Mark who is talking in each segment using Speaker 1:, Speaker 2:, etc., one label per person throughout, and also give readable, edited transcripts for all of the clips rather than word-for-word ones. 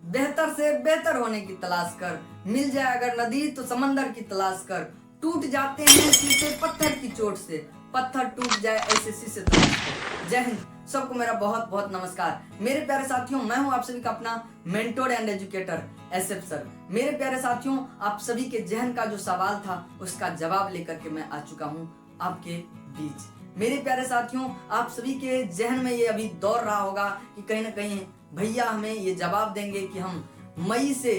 Speaker 1: बेहतर से बेहतर होने की तलाश कर, मिल जाए अगर नदी तो समंदर की तलाश कर, टूट जाते हैं शीशे पत्थर की चोट से, पत्थर टूट जाए ऐसे शीशे तलाश कर। जय हिंद। सबको मेरा बहुत बहुत नमस्कार। मेरे प्यारे साथियों, मैं हूं आप सभी का अपना mentor and educator SF sir. मेरे प्यारे साथियों, आप सभी के जहन का जो सवाल था उसका जवाब लेकर के मैं आ चुका हूं आपके बीच। मेरे प्यारे साथियों, आप सभी के जहन में ये अभी दौड़ रहा होगा कि कहीं ना कहीं भैया हमें ये जवाब देंगे कि हम मई से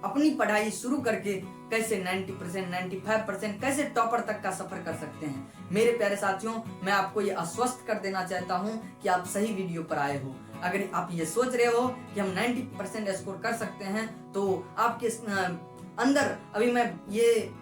Speaker 1: अपनी पढ़ाई शुरू करके कैसे 90%, 95% कैसे टॉपर तक का सफर कर सकते हैं। मेरे प्यारे साथियों, मैं आपको ये आश्वस्त कर देना चाहता हूं कि आप सही वीडियो पर आए हो। अगर आप ये सोच रहे हो कि हम 90% स्कोर कर सकते हैं तो आपके अंदर अभी मैं ये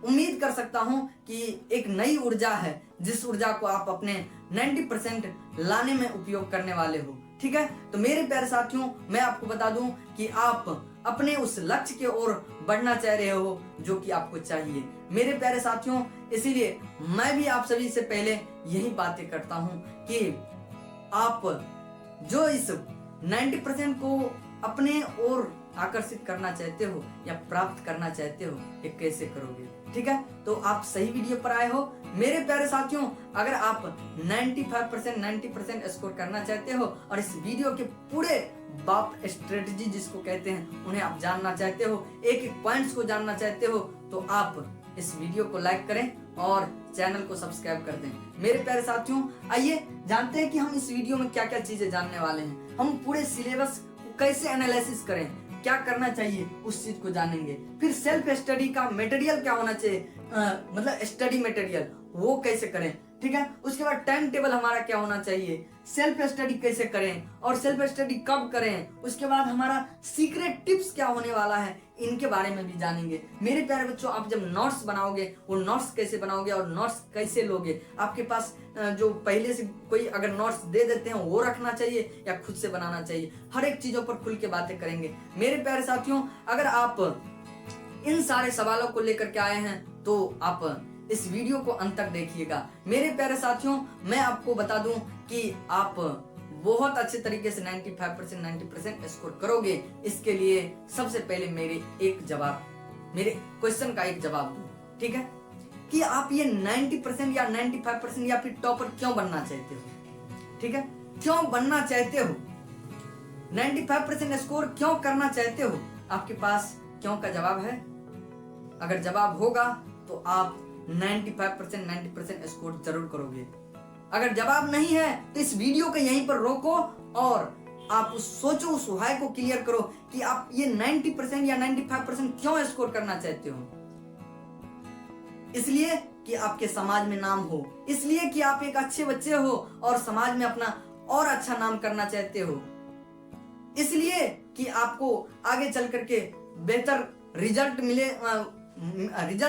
Speaker 1: उम्मीद कर सकता हूं कि एक नई ऊर्जा है, जिस ऊर्जा को आप अपने 90% लाने में उपयोग करने वाले हो। ठीक है, तो मेरे प्यारे साथियों, मैं आपको बता दूं कि आप अपने उस लक्ष्य की ओर बढ़ना चाह रहे हो जो कि आपको चाहिए। मेरे प्यारे साथियों, इसीलिए मैं भी आप सभी से पहले यही बातें करता हूं कि आप जो इस 90% को अपने ओर आकर्षित करना चाहते हो या प्राप्त करना चाहते हो, ये कैसे करोगे। ठीक है, तो आप सही वीडियो पर आए हो। मेरे प्यारे साथियों, अगर आप 95% 90% स्कोर करना चाहते हो और इस वीडियो के पूरे बाप स्ट्रेटजी जिसको कहते हैं उन्हें आप जानना चाहते हो, एक एक पॉइंट्स को जानना चाहते हो, तो आप इस वीडियो को लाइक करें और चैनल को सब्सक्राइब कर दें। मेरे प्यारे साथियों, आइए जानते हैं कि हम इस वीडियो में क्या क्या चीजें जानने वाले हैं। हम पूरे सिलेबस को कैसे एनालिसिस करें, क्या करना चाहिए उस चीज को जानेंगे। फिर सेल्फ स्टडी का मटेरियल क्या होना चाहिए, मतलब स्टडी मटेरियल वो कैसे करें। ठीक है, उसके बाद टाइम टेबल हमारा क्या होना चाहिए, सेल्फ स्टडी कैसे करें और सेल्फ स्टडी कब करें। उसके बाद हमारा सीक्रेट टिप्स क्या होने वाला है, इनके बारे में भी जानेंगे। मेरे प्यारे बच्चों, आप जब नोट्स बनाओगे वो नोट्स कैसे बनाओगे और नोट्स कैसे लोगे। आपके पास जो पहले से कोई अगर नोट्स दे देते हैं वो रखना चाहिए या खुद से बनाना चाहिए, हर एक चीजों पर खुल के बातें करेंगे। मेरे प्यारे साथियों, अगर आप इन सारे सवालों को लेकर के आए हैं तो आप इस वीडियो को अंत तक देखिएगा। मेरे प्यारे साथियों, मैं आपको बता दूं कि आप बहुत अच्छे तरीके से 95% 90% स्कोर करोगे। इसके लिए सबसे पहले मेरे क्वेश्चन का एक जवाब दो। ठीक है, कि आप ये 90% या 95% या फिर टॉपर क्यों बनना चाहते हो। ठीक है, क्यों बनना चाहते हो, 95% स्कोर क्यों करना चाहते हो। आपके पास क्यों का जवाब है। अगर जवाब होगा तो आप 95% 90% स्कोर जरूर करोगे। अगर जवाब नहीं है तो इस वीडियो को यहीं पर रोको और आप सोचो, उस व्हाई को क्लियर करो कि आप ये 90% या 95% क्यों स्कोर करना चाहते हो। इसलिए कि आपके समाज में नाम हो, इसलिए कि आप एक अच्छे बच्चे हो और समाज में अपना और अच्छा नाम करना चाहते हो, इसलिए कि आपको आगे चल करके बेहतर रिजल्ट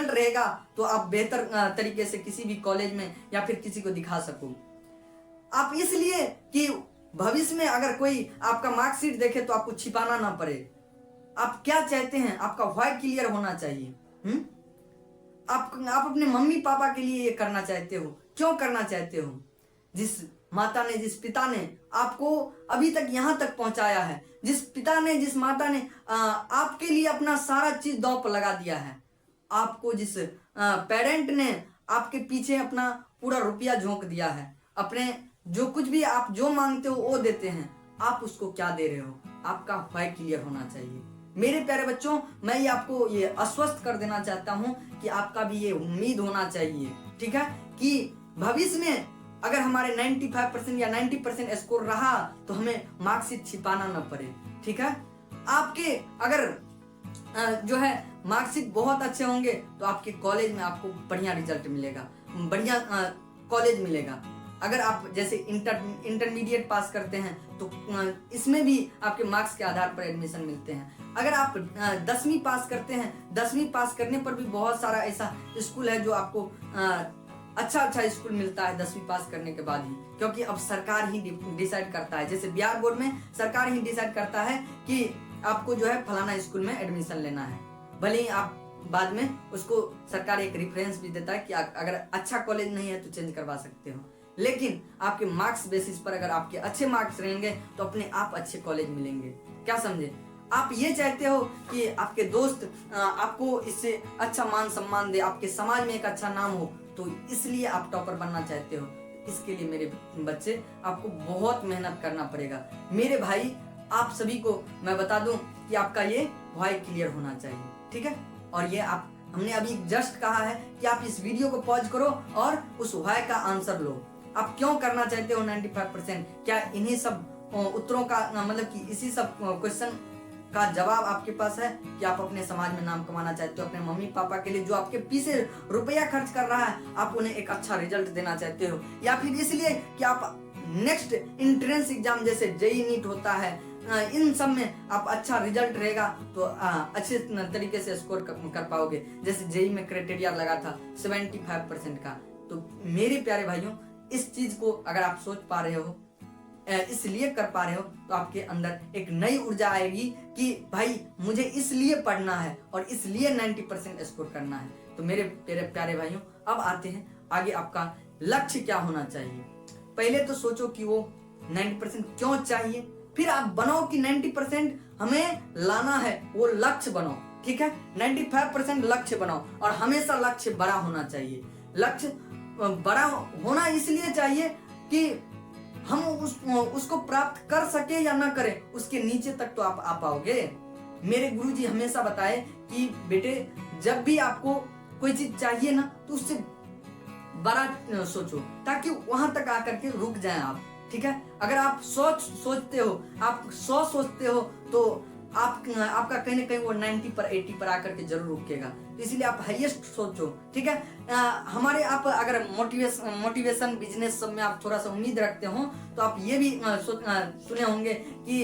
Speaker 1: रहेगा तो आप बेहतर तरीके से किसी भी कॉलेज में या फिर किसी को दिखा सको। आप इसलिए कि भविष्य में अगर कोई आपका मार्कशीट देखे तो आपको छिपाना ना पड़े। आप क्या चाहते हैं, आपका व्हाई क्लियर होना चाहिए। आप अपने मम्मी पापा के लिए ये करना चाहते हो, क्यों करना चाहते हो। जिस माता ने, जिस पिता ने आपको अभी तक यहां तक पहुंचाया है, जिस पिता ने, जिस माता ने आपके लिए अपना सारा चीज दांव पर लगा दिया है, आपको जिस पेरेंट ने आपके पीछे अपना पूरा रुपया झोंक दिया है, अपने जो कुछ भी आप जो मांगते हो वो देते हैं, आप उसको क्या दे रहे हो, आपका व्हाई क्लियर होना चाहिए। मेरे प्यारे बच्चों, मैं ये आपको ये आश्वस्त कर देना चाहता हूं कि आपका भी ये उम्मीद होना चाहिए। ठीक है, कि भविष्य में अगर हमारे 95% या 90% स्कोर रहा तो हमें मार्कशीट छिपाना न पड़े। ठीक है, आपके अगर जो है मार्कशीट बहुत अच्छे होंगे तो आपके कॉलेज में आपको बढ़िया रिजल्ट मिलेगा, बढ़िया कॉलेज मिलेगा। अगर आप जैसे इंटरमीडिएट पास करते हैं तो इसमें भी आपके मार्क्स के आधार पर एडमिशन मिलते हैं। अगर आप 10वीं पास करते हैं, 10वीं पास करने पर भी बहुत सारा ऐसा स्कूल है जो आपको अच्छा स्कूल मिलता है 10वीं पास करने के बाद ही, क्योंकि अब सरकार ही डिसाइड करता है। जैसे बिहार बोर्ड में सरकार ही डिसाइड करता है कि आपको जो है फलाना स्कूल में एडमिशन लेना है। भले ही आप बाद में उसको सरकार एक रेफरेंस भी देता है कि अगर अच्छा कॉलेज नहीं है तो चेंज करवा सकते हो, लेकिन आपके मार्क्स बेसिस पर अगर आपके अच्छे मार्क्स रहेंगे तो अपने आप अच्छे कॉलेज मिलेंगे। क्या समझे। आप ये चाहते हो कि आपके दोस्त आपको इससे अच्छा मान सम्मान दे, आपके समाज में एक अच्छा नाम हो, तो इसलिए आप टॉपर बनना चाहते हो। इसके लिए मेरे बच्चे आपको बहुत मेहनत करना पड़ेगा। मेरे भाई आप सभी को मैं बता दूं कि आपका ये व्हाई क्लियर होना चाहिए, ठीक है। और ये आप हमने अभी जस्ट कहा है कि आप इस वीडियो को पॉज करो और उस व्हाई का आंसर लो। आप क्यों करना चाहते हो 95%? क्या इन्हीं सब उत्तरों का मतलब कि इसी सब क्वेश्चन का जवाब आपके पास है कि आप अपने समाज में नाम कमाना चाहते हो, अपने मम्मी पापा के लिए जो आपके पीछे रुपया खर्च कर रहा है, आप उन्हें एक अच्छा रिजल्ट देना चाहते हो, या फिर इसलिए कि आप नेक्स्ट एंट्रेंस एग्जाम जैसे जेई नीट होता है, इन सब में आप अच्छा रिजल्ट रहेगा तो अच्छे तरीके से स्कोर कर पाओगे। जैसे जेई में क्राइटेरिया लगा था 75% का। तो मेरे प्यारे भाइयों, इस चीज को अगर आप सोच पा रहे हो, इसलिए कर पा रहे हो, तो आपके अंदर एक नई ऊर्जा आएगी कि भाई मुझे इसलिए पढ़ना है और इसलिए 90% स्कोर करना है। तो मेरे प्यारे भाइयों, अब आते हैं आगे आपका लक्ष्य क्या होना चाहिए। पहले तो सोचो कि वो 90% क्यों चाहिए, फिर आप बनाओ कि 90% हमें लाना है, वो लक्ष्य बनाओ, ठीक है। 95% लक्ष्य बनाओ और हमेशा लक्ष्य बड़ा होना चाहिए। लक्ष्य बड़ा होना इसलिए चाहिए कि हम उसको प्राप्त कर सके या ना करें, उसके नीचे तक तो आप आ पाओगे। मेरे गुरुजी हमेशा बताए कि बेटे जब भी आपको कोई चीज चाहिए ना, तो उससे बड़ा सोचो ताकि वहां तक आकर के रुक जाएं आप, ठीक है। अगर आप सोचते हो, आप 100 सोचते हो, तो आपका कहीं ना कहीं वो 90 पर 80 पर आकर के जरूर रुकेगा। तो इसलिए आप हाईएस्ट सोचो, ठीक है। हमारे आप अगर मोटिवेशन बिजनेस सब में आप थोड़ा सा उम्मीद रखते हो, तो आप ये भी सुने होंगे कि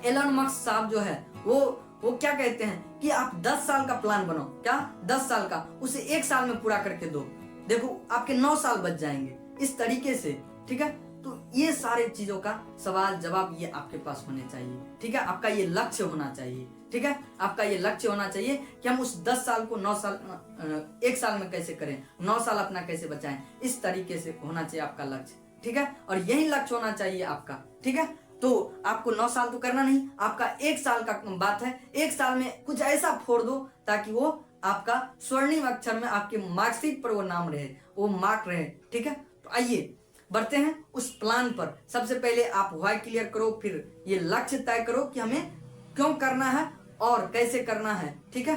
Speaker 1: एलन मस्क साहब जो है वो क्या कहते हैं कि आप 10 साल का प्लान बनाओ, क्या 10 साल का, उसे 1 साल में पूरा करके दो, देखो आपके 9 साल बच जाएंगे, इस तरीके से, ठीक है। तो ये सारे चीजों का सवाल जवाब ये आपके पास होने चाहिए, ठीक है। आपका ये लक्ष्य होना चाहिए, ठीक है। आपका ये लक्ष्य होना चाहिए कि हम उस 10 साल को 9 साल 1 साल में कैसे करें, 9 साल अपना कैसे बचाएं, इस तरीके से होना चाहिए आपका लक्ष्य, ठीक है। और यही लक्ष्य होना चाहिए आपका, ठीक है। तो आपको 9 साल तो करना नहीं, आपका 1 साल का बात है, 1 साल में कुछ ऐसा फोड़ दो ताकि वो आपका स्वर्णिम अक्षर में आपके मार्कशीट पर वो नाम रहे, वो मार्क रहे, ठीक है। तो आइए बढ़ते हैं उस प्लान पर। सबसे पहले आप व्हाई क्लियर करो, फिर ये लक्ष्य तय करो कि हमें क्यों करना है और कैसे करना है, ठीक है।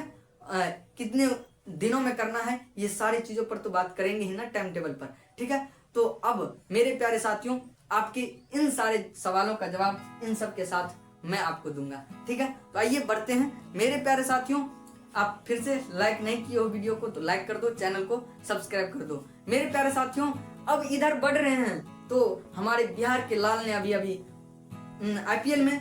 Speaker 1: कितने दिनों में करना है, ये सारी चीजों पर तो बात करेंगे ही ना टाइम टेबल पर, ठीक है। तो अब मेरे प्यारे साथियों, आपके इन सारे सवालों का जवाब इन सब के साथ मैं आपको दूंगा, ठीक है। तो आइए बढ़ते हैं मेरे प्यारे साथियों। आप फिर से लाइक नहीं किए हो वीडियो को तो लाइक कर दो, चैनल को सब्सक्राइब कर दो। मेरे प्यारे साथियों, अब इधर बढ़ रहे हैं तो हमारे बिहार के लाल ने अभी आईपीएल में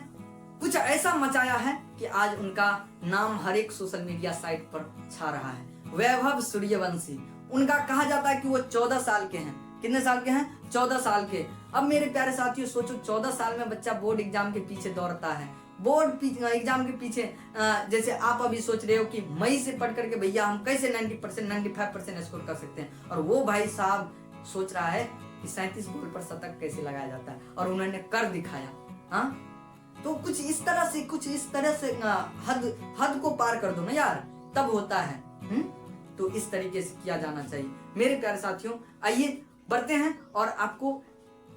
Speaker 1: कुछ ऐसा मचाया है कि आज उनका नाम हर एक सोशल मीडिया साइट पर छा रहा है। वैभव सूर्यवंशी, उनका कहा जाता है कि वो 14 साल के हैं। कितने साल के हैं? 14 साल के। अब मेरे प्यारे साथियों सोचो, 14 साल में बच्चा बोर्ड एग्जाम के पीछे दौड़ता है, बोर्ड एग्जाम के पीछे जैसे आप अभी सोच रहे हो कि मई से पढ़ करके भैया हम कैसे 90% 95% स्कोर कर सकते हैं, और वो भाई साहब सोच रहा है कि 37 बॉल पर शतक कैसे लगाया जाता है, और उन्होंने कर दिखाया। हाँ, तो कुछ इस तरह से हद को पार कर दो ना यार, तब होता है। तो इस तरीके से किया जाना चाहिए मेरे प्यारे साथियों। आइए बढ़ते हैं और आपको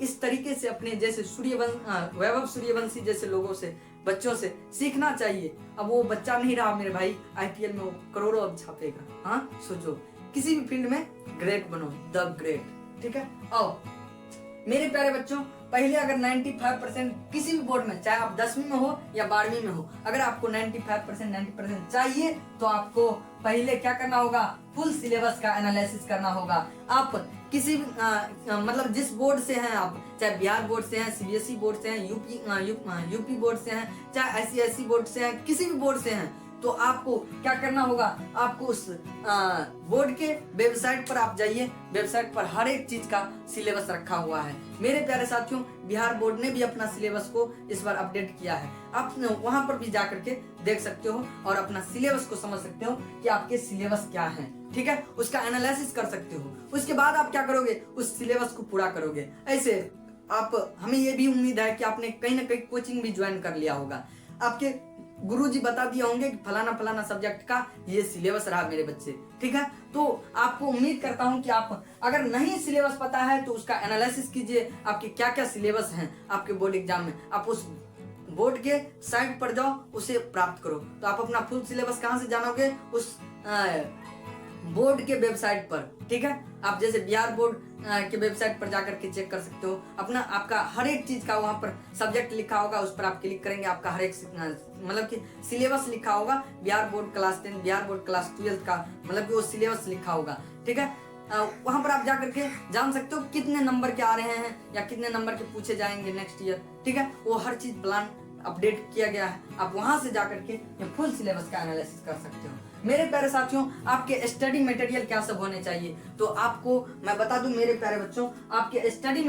Speaker 1: इस तरीके से अपने जैसे वैभव सूर्यवंशी जैसे लोगों से, बच्चों से सीखना चाहिए। अब वो बच्चा नहीं रहा मेरे भाई, आईपीएल में वो करोड़ों अब छापेगा। हाँ सोचो, किसी भी फील्ड में ग्रेट बनो, द ग्रेट, ठीक है। आओ मेरे प्यारे बच्चों, पहले अगर 95% किसी भी बोर्ड में, चाहे आप 10वीं में हो या 12वीं में हो, अगर आपको 95% 90% चाहिए तो आपको पहले क्या करना होगा? फुल सिलेबस का एनालिसिस करना होगा। आप किसी भी मतलब जिस बोर्ड से हैं आप, चाहे बिहार बोर्ड से हैं, सीबीएसई बोर्ड से हैं, यूपी बोर्ड से हैं, चाहे आईसीएसई बोर्ड से हैं, किसी भी बोर्ड से हैं, तो आपको क्या करना होगा? आपको उस बोर्ड के वेबसाइट पर आप जाइए, वेबसाइट पर हर एक चीज का सिलेबस रखा हुआ है। मेरे प्यारे साथियों, बिहार बोर्ड ने भी अपना सिलेबस को इस बार अपडेट किया है। आप वहां पर भी जाकर के देख सकते हो और अपना सिलेबस को समझ सकते हो कि आपके सिलेबस क्या है, ठीक है। उसका एनालिसिस कर सकते हो। उसके बाद आप क्या करोगे? उस सिलेबस को पूरा करोगे। ऐसे आप, हमें ये भी उम्मीद है कि आपने कहीं ना कहीं कोचिंग भी ज्वाइन कर लिया होगा। आपके गुरुजी बता दिए होंगे कि फलाना फलाना सब्जेक्ट का ये सिलेबस रहा मेरे बच्चे, ठीक है। तो आपको उम्मीद करता हूं कि आप अगर नहीं सिलेबस पता है तो उसका एनालिसिस कीजिए, आपके क्या क्या सिलेबस हैं आपके बोर्ड एग्जाम में, आप उस बोर्ड के साइट पर जाओ, उसे प्राप्त करो। तो आप अपना फुल सिलेबस कहाँ से जानोगे, उस बोर्ड के वेबसाइट पर, ठीक है। आप जैसे बिहार बोर्ड के वेबसाइट पर जाकर के चेक कर सकते हो, अपना आपका हर एक चीज का वहां पर सब्जेक्ट लिखा होगा, उस पर आप क्लिक करेंगे, आपका हर एक मतलब कि सिलेबस लिखा होगा, Bihar board class 10, Bihar board class 12 का मतलब कि वो सिलेबस लिखा होगा, ठीक है। वहां पर आप जाकर के जान सकते हो कितने नंबर के आ रहे हैं या कितने नंबर के पूछे जाएंगे नेक्स्ट ईयर, ठीक है। वो हर चीज प्लान अपडेट किया गया है, आप वहां से जाकर के ये फुल सिलेबस का एनालिसिस कर सकते हो। मेरे प्यारे साथियों, आपके स्टडी मटेरियल क्या सब होने चाहिए, तो आपको मैं बता दूं मेरे प्यारे बच्चों, आपके स्टडी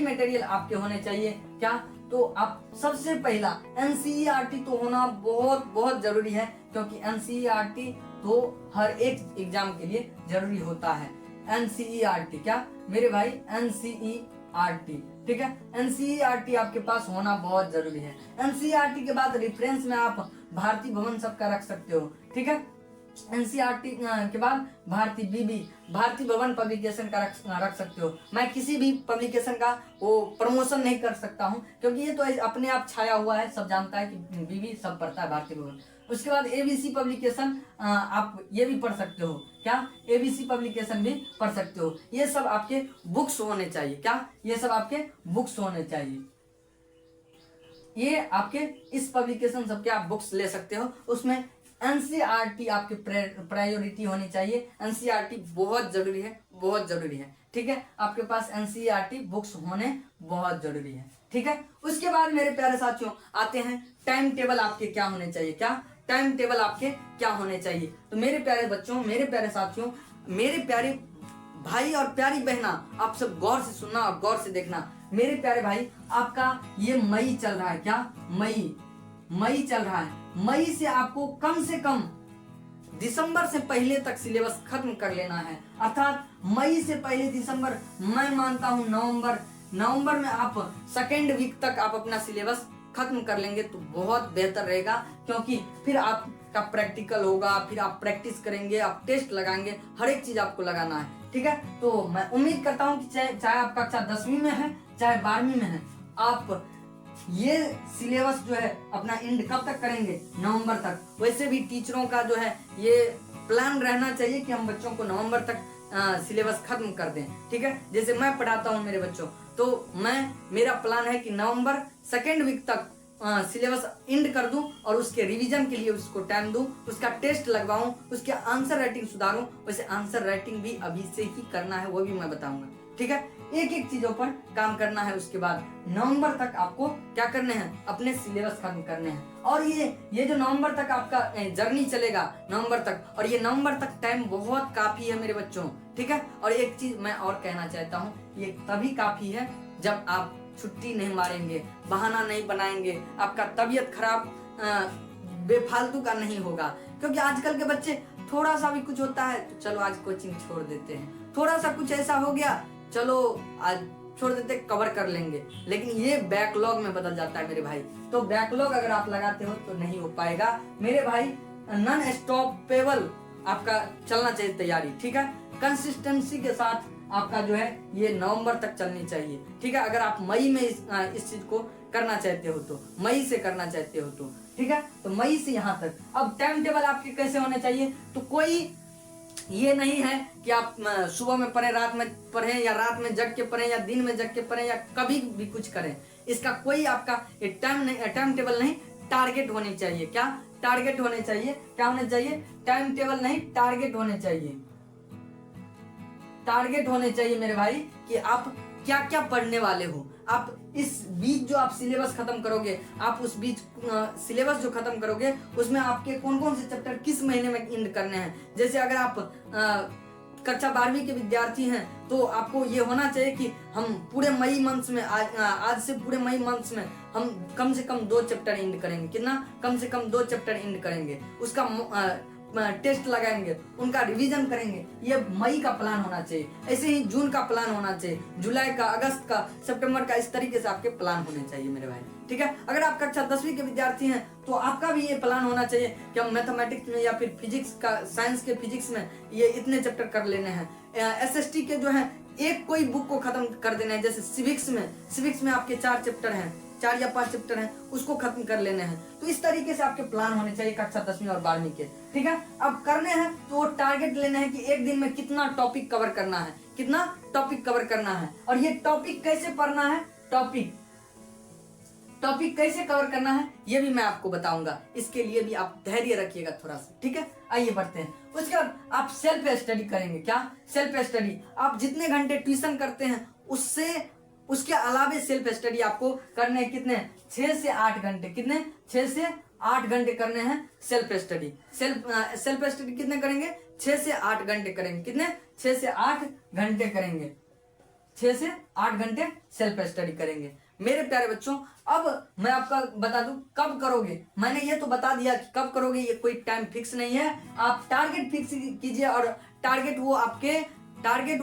Speaker 1: मटेरियल आपके होने चाहिए क्या, तो आप सबसे पहला एनसीईआरटी तो होना बहुत बहुत जरूरी है, क्योंकि एनसीईआरटी तो हर एक एग्जाम के लिए जरूरी होता है। एनसीईआरटी क्या मेरे भाई, एनसीईआरटी, ठीक है। एनसीईआरटी आपके पास होना बहुत जरूरी है। एनसीईआरटी के बाद रेफरेंस में आप भारतीय भवन सबका रख सकते हो, ठीक है। एनसीईआरटी के बाद भारतीय भवन पब्लिकेशन का रख सकते हो। मैं किसी भी पब्लिकेशन का वो प्रमोशन नहीं कर सकता हूँ, क्योंकि ये तो अपने आप छाया हुआ है, सब जानता है कि बीबी सब पढ़ता है भारतीय भवन। उसके बाद एबीसी पब्लिकेशन आप ये भी पढ़ सकते हो, क्या एबीसी पब्लिकेशन भी पढ़ सकते हो। ये सब आपके बुक्स होने चाहिए, क्या ये सब आपके बुक्स होने चाहिए। ये आपके इस पब्लिकेशन सब के आप बुक्स ले सकते हो, उसमें एनसीईआरटी आपकी प्रायोरिटी होनी चाहिए। एनसीईआरटी बहुत जरूरी है, बहुत जरूरी है, ठीक है। आपके पास एनसीईआरटी बुक्स होने बहुत जरूरी है, ठीक है। उसके बाद मेरे प्यारे साथियों आते हैं टाइम टेबल आपके क्या होने चाहिए, क्या टाइम टेबल आपके क्या होने चाहिए। तो मेरे प्यारे बच्चों, मेरे प्यारे साथियों, मेरे प्यारे भाई और प्यारी बहना, आप सब गौर से सुनना और गौर से देखना। मेरे प्यारे भाई, आपका ये मई चल रहा है, क्या मई चल रहा है। मई से आपको कम से कम दिसंबर से पहले तक सिलेबस खत्म कर लेना है, अर्थात मई से पहले दिसंबर, मैं मानता हूं नवंबर में आप सेकेंड वीक तक आप अपना सिलेबस खत्म कर लेंगे तो बहुत बेहतर रहेगा, क्योंकि फिर आपका प्रैक्टिकल होगा, फिर आप प्रैक्टिस करेंगे, आप टेस्ट लगाएंगे, हर एक चीज आपको लगाना है, ठीक है। तो मैं उम्मीद करता हूं कि चाहे आप कक्षा 10वीं में है चाहे 12वीं में है, आप ये सिलेबस जो है अपना एंड कब तक करेंगे, नवंबर तक। वैसे भी टीचरों का जो है ये प्लान रहना चाहिए कि हम बच्चों को नवंबर तक सिलेबस खत्म कर दें, ठीक है। जैसे मैं पढ़ाता हूं मेरे बच्चों, तो मेरा प्लान है कि नवंबर सेकेंड वीक तक सिलेबस एंड कर दूं और उसके रिवीजन के लिए उसको टाइम दूं, उसका टेस्ट लगवाऊं, उसके आंसर राइटिंग सुधारूं। वैसे आंसर राइटिंग भी अभी से ही करना है, वो भी मैं बताऊंगा, ठीक है। एक एक चीजों पर काम करना है। उसके बाद नवंबर तक आपको क्या करने हैं, अपने सिलेबस खत्म करने हैं। और ये जो नवंबर तक आपका जर्नी चलेगा नवंबर तक, और ये नवंबर तक टाइम बहुत काफी है मेरे बच्चों, ठीक है। और एक चीज मैं और कहना चाहता हूँ, ये तभी काफी है जब आप छुट्टी नहीं मारेंगे, बहाना नहीं बनाएंगे, आपका तबीयत खराब बेफालतू का नहीं होगा। क्योंकि आजकल के बच्चे थोड़ा सा भी कुछ होता है तो चलो आज कोचिंग छोड़ देते हैं, थोड़ा सा कुछ ऐसा हो गया चलो आज छोड़ देते, कवर कर लेंगे, लेकिन ये बैकलॉग में बदल जाता है मेरे भाई। तो बैकलॉग अगर आप लगाते हो तो नहीं हो पाएगा मेरे भाई। नॉन स्टॉपेबल आपका चलना चाहिए तैयारी, ठीक है। कंसिस्टेंसी के साथ आपका जो है ये नवंबर तक चलनी चाहिए, ठीक है। अगर आप मई में इस चीज को करना चाहते हो तो, मई से करना चाहते हो तो, ठीक है। तो मई से यहाँ तक। अब टाइम टेबल आपके कैसे होने चाहिए, तो कोई ये नहीं है कि आप सुबह में पढ़ें, रात में पढ़ें, या रात में जग के पढ़ें, या दिन में जग के पढ़ें, या कभी भी कुछ करें। इसका कोई आपका टाइम टेबल नहीं, टारगेट होनी चाहिए। क्या टारगेट होने चाहिए, क्या होने चाहिए, टाइम टेबल नहीं, टारगेट होने चाहिए। टारगेट होने चाहिए मेरे भाई कि आप क्या क्या पढ़ने वाले हो। आप इस बीच जो आप सिलेबस खत्म करोगे, आप उस बीच सिलेबस जो खत्म करोगे उसमें आपके कौन कौन से चैप्टर किस महीने में एंड करने हैं। जैसे अगर आप कक्षा 12वीं के विद्यार्थी हैं तो आपको ये होना चाहिए कि हम पूरे मई मंथ में आज से पूरे मई मंथ में हम कम से कम 2 चैप्टर एंड करेंगे। कितना, कम से कम 2 चैप्टर एंड करेंगे। उसका टेस्ट लगाएंगे, उनका रिवीजन करेंगे। ये मई का प्लान होना चाहिए, ऐसे ही जून का प्लान होना चाहिए, जुलाई का, अगस्त का, सितंबर का, इस तरीके से आपके प्लान होने चाहिए मेरे भाई। ठीक है, अगर आप कक्षा 10वीं के विद्यार्थी हैं तो आपका भी ये प्लान होना चाहिए कि हम मैथमेटिक्स में या फिर फिजिक्स का, साइंस के फिजिक्स में ये इतने चैप्टर कर लेने हैं। SST के जो है एक कोई बुक को खत्म कर देना है। जैसे सिविक्स में आपके 4 चैप्टर हैं, 4 या 5 चैप्टर हैं, उसको खत्म कर लेने हैं। तो इस तरीके से आपके प्लान होने चाहिए कक्षा 10वीं और 12वीं के। ठीक है, अब करने हैं तो वो टारगेट लेना है कि एक दिन में कितना टॉपिक कवर करना है, कितना टॉपिक कवर करना है। और ये टॉपिक कैसे पढ़ना है, टॉपिक कैसे कवर करना है ये भी मैं आपको बताऊंगा। इसके लिए भी आप धैर्य रखिएगा थोड़ा सा। ठीक है, आइए बढ़ते हैं। उसके बाद आप सेल्फ स्टडी करेंगे। क्या सेल्फ स्टडी? आप जितने घंटे ट्यूशन करते हैं उसके अलावे सेल्फ स्टडी आपको करने हैं। कितने? 6 से 8 घंटे। कितने? 6 से 8 घंटे करने हैं सेल्फ स्टडी। सेल्फ स्टडी कितने करेंगे? 6 से 8 घंटे करेंगे। कितने? 6 से 8 घंटे करेंगे। 6 से 8 घंटे सेल्फ स्टडी करेंगे मेरे प्यारे बच्चों। अब मैं आपका बता दूं कब करोगे। मैंने ये तो बता दिया कि कब करोगे, ये कोई टाइम फिक्स नहीं है। आप टारगेट फिक्स कीजिए और टारगेट वो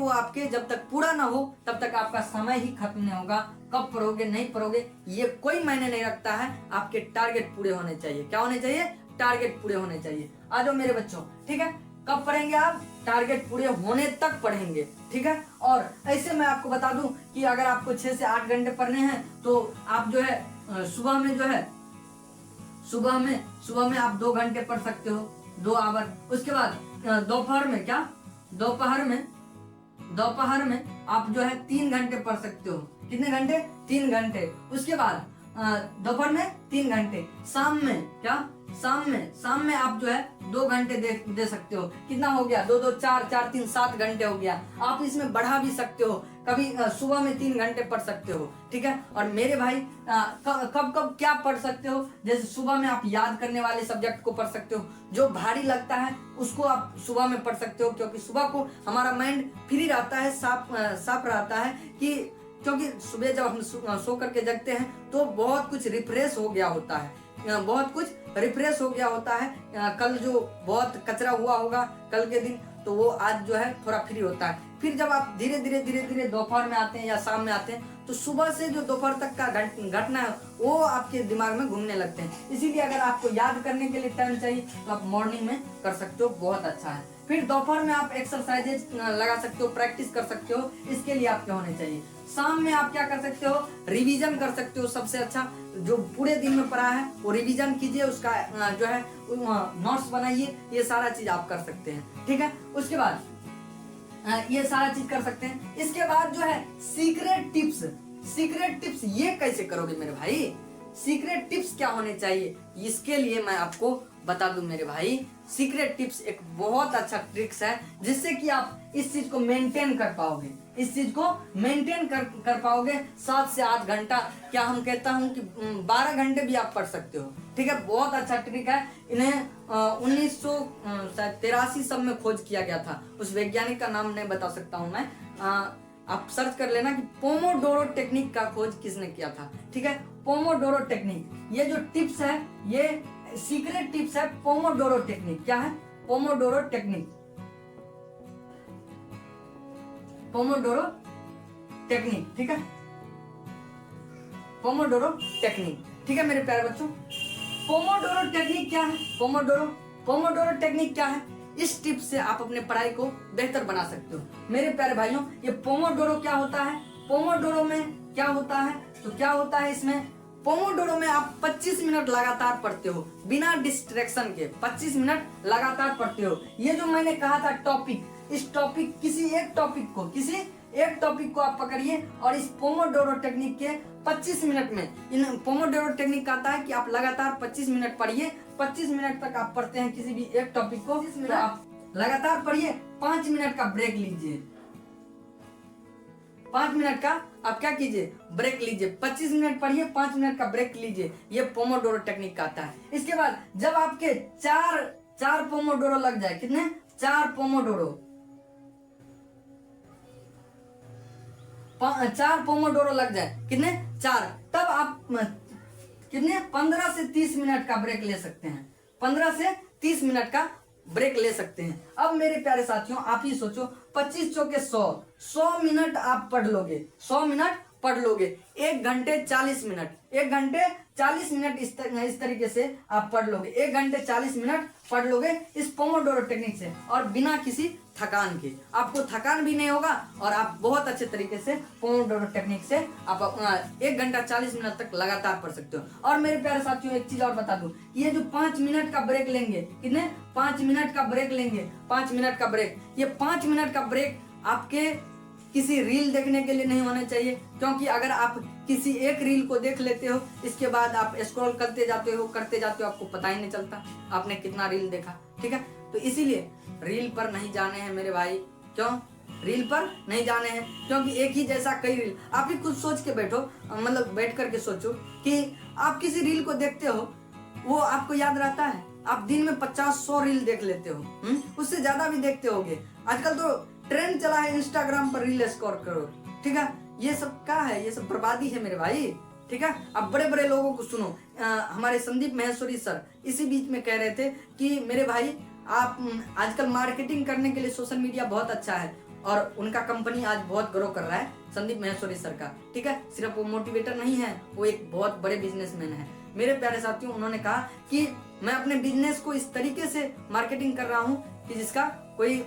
Speaker 1: आपके जब तक पूरा ना हो तब तक आपका समय ही खत्म नहीं होगा। कब पढ़ोगे नहीं पढ़ोगे ये कोई मायने नहीं रखता है, आपके टारगेट पूरे होने चाहिए। क्या होने चाहिए? टारगेट पूरे होने चाहिए। आ जाओ मेरे बच्चों। ठीक है, कब पढ़ेंगे आप? टारगेट पूरे होने तक पढ़ेंगे। ठीक है, और ऐसे मैं आपको बता दूं कि अगर आपको 6 से 8 घंटे पढ़ने हैं तो आप जो है सुबह में आप 2 घंटे पढ़ सकते हो, 2 आवर। उसके बाद दोपहर में आप जो है 3 घंटे पढ़ सकते हो। कितने घंटे? 3 घंटे। उसके बाद दोपहर में 3 घंटे। शाम में आप जो है 2 घंटे दे सकते हो। कितना हो गया? 2 2 4 4 3 7 घंटे हो गया। आप इसमें बढ़ा भी सकते हो, कभी सुबह में 3 घंटे पढ़ सकते हो। ठीक है, और मेरे भाई कब क्या पढ़ सकते हो? जैसे सुबह में आप याद करने वाले सब्जेक्ट को पढ़ सकते हो, जो भारी लगता है उसको आप सुबह में पढ़ सकते हो, क्योंकि सुबह को हमारा माइंड फ्री रहता है, साफ रहता है। क्योंकि सुबह जब हम सो करके जगते हैं तो बहुत कुछ रिफ्रेश हो गया होता है, कल जो बहुत कचरा हुआ होगा कल के दिन, तो वो आज जो है थोड़ा फ्री होता है। फिर जब आप धीरे धीरे दोपहर में आते हैं या शाम में आते हैं तो सुबह से जो दोपहर तक का घटना है वो आपके दिमाग में घूमने लगते हैं। इसीलिए अगर आपको याद करने के लिए टाइम चाहिए तो आप मॉर्निंग में कर सकते हो, बहुत अच्छा है। फिर दोपहर में आप एक्सरसाइजेज लगा सकते हो, प्रैक्टिस कर सकते हो, इसके लिए आपके होने चाहिए। शाम में आप क्या कर सकते हो? रिवीजन कर सकते हो। सबसे अच्छा जो पूरे दिन में पढ़ा है वो रिवीजन कीजिए, उसका जो है नोट्स बनाइए, ये सारा चीज आप कर सकते हैं। ठीक है, उसके बाद ये सारा चीज कर सकते हैं। इसके बाद जो है सीक्रेट टिप्स ये कैसे करोगे मेरे भाई? सीक्रेट टिप्स क्या होने चाहिए इसके लिए मैं आपको बता दूं मेरे भाई। सीक्रेट टिप्स एक बहुत अच्छा ट्रिक्स है जिससे कि आप इस चीज को मेंटेन कर पाओगे, 7 से 8 घंटा, क्या हम कहता हूं कि 12 घंटे भी आप पढ़ सकते हो। ठीक है, बहुत अच्छा ट्रिक है। इन्हें 1983 सब में खोज किया गया था। उस वैज्ञानिक का नाम नहीं बता सकता हूं मैं, आप सर्च कर लेना कि पोमोडोरो टेक्निक का खोज किसने किया था। ठीक है, पोमोडोरो टेक्निक, ये जो टिप्स है ये सीक्रेट टिप्स है। पोमोडोरो टेक्निक क्या है? पोमोडोरो टेक्निक ठीक है, पोमोडोरो टेक्निक। ठीक है मेरे प्यारे बच्चों, पोमोडोरो टेक्निक क्या है? पोमोडोरो टेक्निक क्या है? इस टिप से आप अपने पढ़ाई को बेहतर बना सकते हो मेरे प्यारे भाइयों। ये पोमोडोरो क्या होता है? पोमोडोरो में क्या होता है? तो क्या होता है इसमें? पोमोडोरो में आप 25 मिनट लगातार पढ़ते हो बिना डिस्ट्रैक्शन के, 25 मिनट लगातार पढ़ते हो। ये जो मैंने कहा था टॉपिक, इस टॉपिक किसी एक टॉपिक को आप पकड़िए और इस पोमोडोरो टेक्निक के 25 मिनट में, इन पोमोडोरो टेक्निक कहता है कि आप लगातार 25 मिनट पढ़िए। 25 मिनट तक आप पढ़ते हैं किसी भी एक टॉपिक को, तो आप लगातार पढ़िए, 5 मिनट का ब्रेक लीजिए। 5 मिनट का आप क्या कीजिए? ब्रेक लीजिए। 25 मिनट पढ़िए, 5 मिनट का ब्रेक लीजिए। ये पोमोडोरो टेक्निक कहता है। इसके बाद जब आपके चार पोमोडोरो लग जाए, कितने? 4 पोमोडोरो लग जाए, कितने? 4, तब आप कितने? 15 से 30 मिनट का ब्रेक ले सकते हैं। 15 से 30 मिनट का ब्रेक ले सकते हैं। अब मेरे प्यारे साथियों आप ही सोचो, 25 चौके 100 मिनट आप पढ़ लोगे, 100 मिनट पढ़ लोगे, 1 घंटे 40 मिनट, 1 घंटे 40 मिनट इस तरीके से आप पढ़ लोगे, 1 घंटे 40 मिनट पढ़ लोगे इस पोमोडोरो टेक्निक से, और बिना किसी थकान के। आपको थकान भी नहीं होगा और आप बहुत अच्छे तरीके से पोमोडोरो टेक्निक से आप 1 घंटा 40 मिनट तक लगातार पढ़ सकते हो। और मेरे प्यारे साथियों एक चीज और बता दूं, ये जो 5 मिनट का ब्रेक लेंगे, कितने 5 मिनट का ब्रेक लेंगे, 5 मिनट का ब्रेक, ये 5 मिनट का ब्रेक आपके किसी रील देखने के लिए नहीं होना चाहिए, क्योंकि अगर आप किसी एक रील को देख लेते हो, इसके बाद आप स्क्रॉल करते जाते हो, आपको पता ही नहीं चलता आपने कितना रील देखा। ठीक है, तो इसीलिए रील पर नहीं जाने हैं मेरे भाई। क्यों रील पर नहीं जाने हैं? क्योंकि एक ही जैसा कई रील, आप ही खुद सोच के बैठो, मतलब बैठ करके सोचो कि आप किसी रील को देखते हो, वो आपको याद रहता है? आप दिन में 50-100 रील देख लेते हो, उससे ज्यादा भी देखते होगे। आजकल तो ट्रेंड चला है इंस्टाग्राम पर रील स्क्रॉल करो। ठीक है, ये सब क्या है? ये सब बर्बादी है मेरे भाई। ठीक है, अब बड़े बड़े लोगों को सुनो, हमारे संदीप महेश्वरी सर इसी बीच में कह रहे थे कि मेरे भाई आप आजकल मार्केटिंग करने के लिए सोशल मीडिया बहुत अच्छा है, और उनका कंपनी आज बहुत ग्रो कर रहा है, संदीप महेश्वरी सर का। ठीक है, सिर्फ वो मोटिवेटर नहीं है, वो एक बहुत बड़े बिजनेसमैन है। मेरे प्यारे साथियों, उन्होंने कहा कि मैं अपने बिजनेस को इस तरीके से मार्केटिंग कर रहा हूँ कि जिसका कोई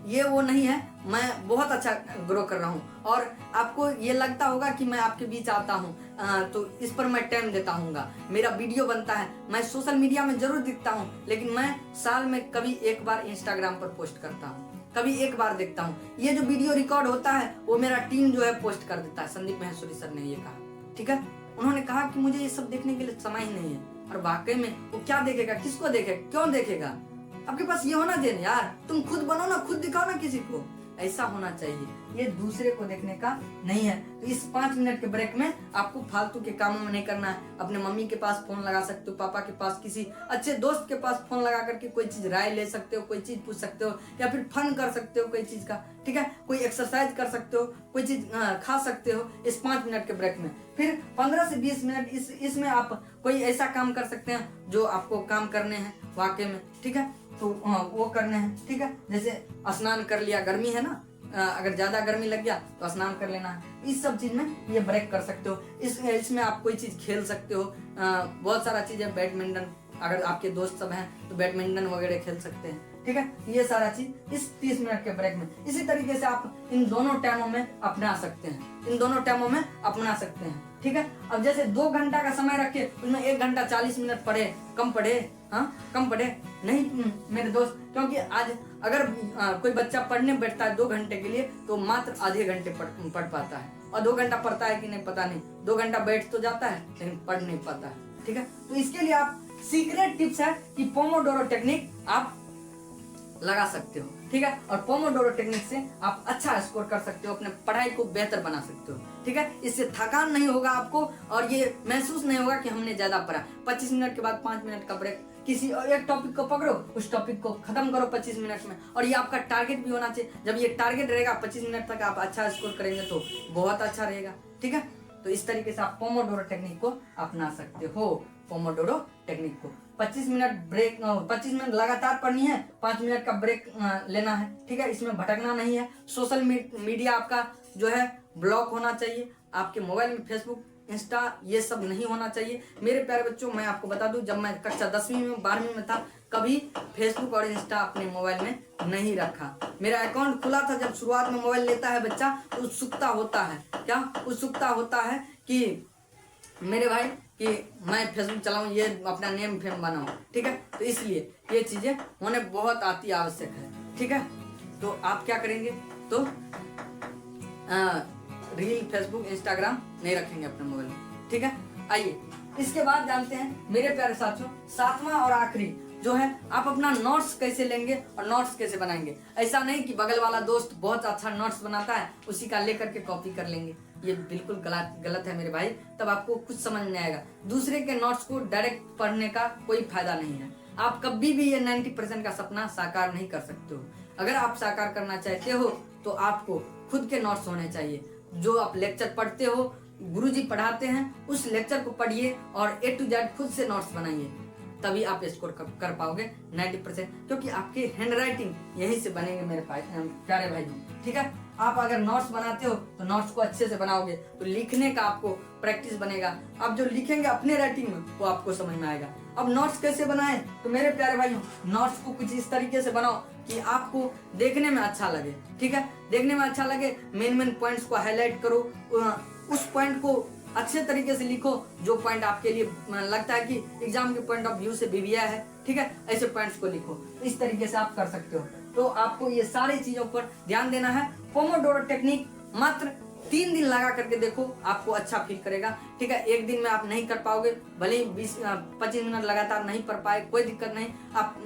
Speaker 1: ये वो नहीं है, मैं बहुत अच्छा ग्रो कर रहा हूँ। और आपको ये लगता होगा कि मैं आपके बीच आता हूँ तो इस पर मैं टाइम देता हूँगा, मेरा वीडियो बनता है, मैं सोशल मीडिया में जरूर दिखता हूँ, लेकिन मैं साल में कभी एक बार इंस्टाग्राम पर पोस्ट करता हूँ, कभी एक बार देखता हूँ। ये जो वीडियो रिकॉर्ड होता है वो मेरा टीम जो है पोस्ट कर देता है। संदीप महेश्वरी सर ने ये कहा। ठीक है, उन्होंने कहा कि मुझे ये सब देखने के लिए समय ही नहीं है। और वाकई में वो क्या देखेगा, किसको देखेगा, क्यों देखेगा? आपके पास ये होना चाहिए यार, तुम खुद बनो ना, खुद दिखाओ ना किसी को, ऐसा होना चाहिए। ये दूसरे को देखने का नहीं है। तो इस 5 मिनट के ब्रेक में आपको फालतू के कामों में नहीं करना है। अपने मम्मी के पास फोन लगा सकते हो, पापा के पास, किसी अच्छे दोस्त के पास फोन लगा करके कोई चीज राय ले सकते हो, कोई चीज पूछ सकते हो, या फिर फन कर सकते हो कोई चीज का। ठीक है, कोई एक्सरसाइज कर सकते हो, कोई चीज खा सकते हो इस 5 मिनट के ब्रेक में। फिर 15 से 20 मिनट इसमें आप कोई ऐसा काम कर सकते हैं जो आपको काम करने हैं वाकई में। ठीक है, तो वो करने हैं। ठीक है, जैसे स्नान कर लिया, गर्मी है ना, अगर ज्यादा गर्मी लग गया तो स्नान कर लेना है। इस सब चीज में ये ब्रेक कर सकते हो। इसमें आप कोई चीज खेल सकते हो, बहुत सारा चीज है। बैडमिंटन, अगर आपके दोस्त सब हैं तो बैडमिंटन वगैरह खेल सकते हैं। ठीक है, ये सारा चीज इस 30 मिनट के ब्रेक में। इसी तरीके से आप इन दोनों टाइमों में अपना सकते हैं, इन दोनों टाइमों में अपना सकते हैं। ठीक है, अब जैसे 2 घंटा का समय रखे, उसमें 1 घंटा 40 मिनट पढ़े, कम पढ़े, हाँ कम पढ़े नहीं मेरे दोस्त, क्योंकि आज अगर कोई बच्चा पढ़ने बैठता है 2 घंटे के लिए तो मात्र आधे घंटे पढ़ पाता है, और 2 घंटा पढ़ता है कि नहीं पता नहीं। 2 घंटा बैठ तो जाता है लेकिन पढ़ नहीं पाता है। ठीक है, तो इसके लिए आप सीक्रेट टिप्स है कि पोमोडोरो टेक्निक आप लगा सकते हो। ठीक है, और पोमोडोरो टेक्निक से आप अच्छा स्कोर कर सकते हो, अपने पढ़ाई को बेहतर बना सकते हो। ठीक है, इससे थकान नहीं होगा आपको, और ये महसूस नहीं होगा कि हमने ज्यादा पढ़ा। 25 मिनट के बाद 5 मिनट का ब्रेक, किसी एक टॉपिक को पकड़ो, उस टॉपिक को खत्म करो 25 मिनट में। और ये आपका टारगेट भी होना चाहिए। जब ये टारगेट रहेगा 25 मिनट तक आप अच्छा स्कोर करेंगे तो बहुत अच्छा रहेगा। ठीक है, तो इस तरीके से आप पोमोडोरो टेक्निक को अपना सकते हो। पोमोडोरो टेक्निक को 25 मिनट ब्रेक, 25 मिनट लगातार पढ़नी है, 5 मिनट का ब्रेक लेना है। ठीक है, इसमें भटकना नहीं है। सोशल मीडिया आपका जो है ब्लॉक होना चाहिए, आपके मोबाइल में फेसबुक, इंस्टा ये सब नहीं होना चाहिए। मेरे प्यारे बच्चों, मैं आपको बता दूं, जब मैं कक्षा 10वीं में 12वीं में था, कभी फेसबुक और इंस्टा अपने मोबाइल में नहीं रखा। मेरा अकाउंट खुला था, जब शुरुआत में मोबाइल लेता है बच्चा तो उत्सुकता होता है। क्या उत्सुकता होता है कि मेरे भाई कि मैं फेसबुक चलाऊं, ये अपना नेम फेम बनाऊं। ठीक है, तो इसलिए ये चीजें होने बहुत अति आवश्यक है। ठीक है, तो आप क्या करेंगे, तो रील, फेसबुक, इंस्टाग्राम नहीं रखेंगे अपने मोबाइल में। ठीक है, आइए इसके बाद जानते हैं मेरे प्यारे साथियों, 7वां और आखिरी जो है, आप अपना नोट्स कैसे लेंगे और नोट्स कैसे बनाएंगे। ऐसा नहीं कि बगल वाला दोस्त बहुत अच्छा नोट्स बनाता है, उसी का लेकर के कॉपी कर लेंगे। ये बिल्कुल गलत है मेरे भाई, तब आपको कुछ समझ नहीं आएगा। दूसरे के नोट्स को डायरेक्ट पढ़ने का कोई फायदा नहीं है। आप कभी भी ये 90% का सपना साकार नहीं कर सकते हो। अगर आप साकार करना चाहते हो तो आपको खुद के नोट्स होने चाहिए। जो आप लेक्चर पढ़ते हो, गुरुजी पढ़ाते हैं, उस लेक्चर को पढ़िए और A to Z खुद से नोट्स बनाइए। तभी आप स्कोर कर पाओगे 90%, क्योंकि आपकी हैंड राइटिंग यहीं से बनेंगे मेरे प्यारे भाई। ठीक है, आप अगर नोट्स बनाते हो तो नोट्स को अच्छे से बनाओगे तो लिखने का आपको प्रैक्टिस बनेगा। आप जो लिखेंगे अपने राइटिंग में वो आपको समझ में आएगा। अब नोट्स कैसे बनाएं, तो मेरे प्यारे भाइयों नोट्स को कुछ इस तरीके से बनाओ कि आपको देखने में अच्छा लगे। ठीक है, देखने में अच्छा लगे, मेन पॉइंट्स को हाईलाइट करो, उस पॉइंट को अच्छे तरीके से लिखो जो पॉइंट आपके लिए लगता है कि एग्जाम के पॉइंट ऑफ व्यू से बीविया है। ठीक है, ऐसे पॉइंट्स को लिखो, इस तरीके से आप कर सकते हो। तो आपको ये सारी चीजों पर ध्यान देना है। पोमोडोरो टेक्निक मात्र 3 दिन लगा करके देखो, आपको अच्छा फील करेगा। ठीक है, एक दिन में आप नहीं कर पाओगे, भले ही 20-25 मिनट लगातार नहीं पढ़ पाए कोई दिक्कत नहीं, आप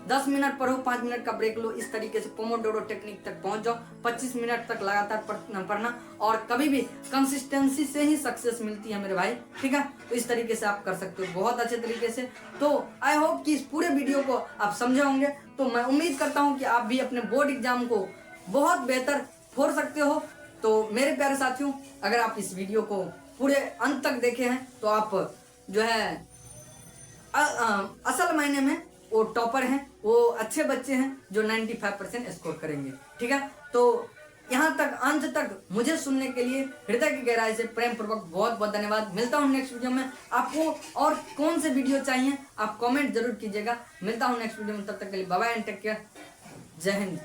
Speaker 1: 10 मिनट पढ़ो, 5 मिनट का ब्रेक लो, इस तरीके से पोमोडोरो टेक्निक तक पहुंच जाओ। 25 मिनट तक लगातार पढ़ना, और कभी भी कंसिस्टेंसी से ही सक्सेस मिलती है मेरे भाई। ठीक है, तो इस तरीके से आप कर सकते हो बहुत अच्छे तरीके से। तो आई होप कि इस पूरे वीडियो को आप समझे होंगे। तो मैं उम्मीद करता हूं कि आप भी अपने बोर्ड एग्जाम को बहुत बेहतर फोड़ सकते हो। तो मेरे प्यारे साथियों, अगर आप इस वीडियो को पूरे अंत तक देखे हैं तो आप जो है असल मायने में वो टॉपर हैं, वो अच्छे बच्चे हैं जो 95% स्कोर करेंगे। ठीक है, तो यहाँ तक अंत तक मुझे सुनने के लिए हृदय की गहराई से प्रेम पूर्वक बहुत बहुत धन्यवाद। मिलता हूँ नेक्स्ट वीडियो में। आपको और कौन से वीडियो चाहिए आप कमेंट जरूर कीजिएगा। मिलता हूँ नेक्स्ट वीडियो में, तब तक के लिए bye bye and take care. जय हिंद।